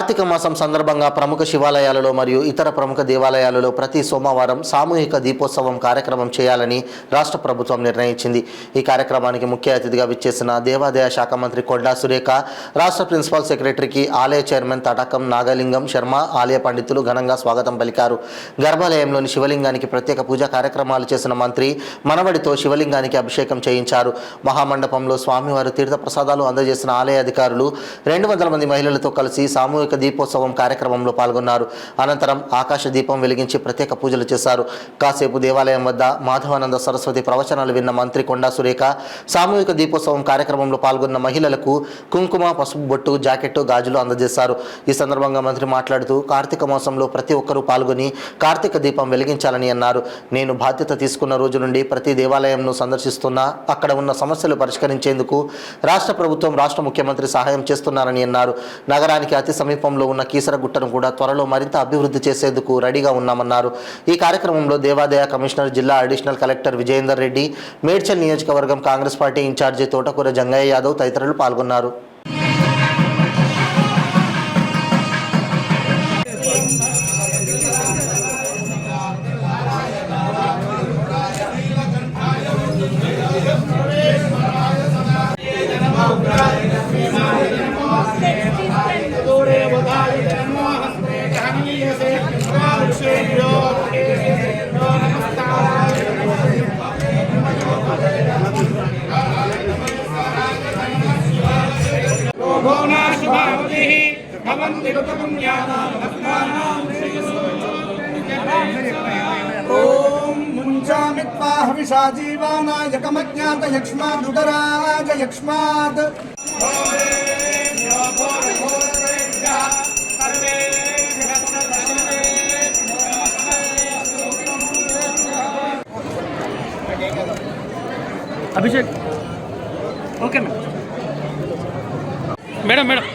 కార్తీక మాసం సందర్భంగా ప్రముఖ శివాలయాలలో మరియు ఇతర ప్రముఖ దేవాలయాలలో ప్రతి సోమవారం సామూహిక దీపోత్సవం కార్యక్రమం చేయాలని రాష్ట్ర ప్రభుత్వం నిర్ణయించింది. ఈ కార్యక్రమానికి ముఖ్య అతిథిగా విచ్చేసిన దేవాదాయ శాఖ మంత్రి కొండా సురేఖ, రాష్ట్ర ప్రిన్సిపల్ సెక్రటరీకి ఆలయ చైర్మన్ తటకం నాగలింగం శర్మ, ఆలయ పండితులు ఘనంగా స్వాగతం పలికారు. గర్భాలయంలోని శివలింగానికి ప్రత్యేక పూజా కార్యక్రమాలు చేసిన మంత్రి మనవడితో శివలింగానికి అభిషేకం చేయించారు. మహామండపంలో స్వామివారు తీర్థప్రసాదాలు అందజేసిన ఆలయ అధికారులు 200 మంది మహిళలతో కలిసి సామూహిక దీపోత్సవం కార్యక్రమంలో పాల్గొన్నారు. అనంతరం ఆకాశ దీపం వెలిగించి ప్రత్యేక పూజలు చేశారు. కాసేపు దేవాలయం వద్ద మాధవానంద సరస్వతి ప్రవచనాలు విన్న మంత్రి కొండా సురేఖ సామూహిక దీపోత్సవం కార్యక్రమంలో పాల్గొన్న మహిళలకు కుంకుమ, పసుపు బొట్టు, జాకెట్టు, గాజులు అందజేశారు. ఈ సందర్భంగా మంత్రి మాట్లాడుతూ కార్తీక మాసంలో ప్రతి ఒక్కరూ పాల్గొని కార్తీక దీపం వెలిగించాలని అన్నారు. నేను బాధ్యత తీసుకున్న రోజు నుండి ప్రతి దేవాలయంను సందర్శిస్తున్నా, అక్కడ ఉన్న సమస్యలు పరిష్కరించేందుకు రాష్ట్ర ప్రభుత్వం, రాష్ట్ర ముఖ్యమంత్రి సహాయం చేస్తున్నారని అన్నారు. నగరానికి అతి సమీపంలో ఉన్న కీసరగుట్టను కూడా త్వరలో మరింత అభివృద్ధి చేసేందుకు రెడీగా ఉన్నామన్నారు. ఈ కార్యక్రమంలో దేవాదాయ కమిషనర్, జిల్లా అడిషనల్ కలెక్టర్ విజయేందర్ రెడ్డి, మేడ్చల్ నియోజకవర్గం కాంగ్రెస్ పార్టీ ఇన్ఛార్జి తోటకూర జంగయ్య యాదవ్ తదితరులు పాల్గొన్నారు. जीवानायकमज्ञात यक्ष्मादुदराज यक्ष्मात् अभिषेक ओके मैडम मैडम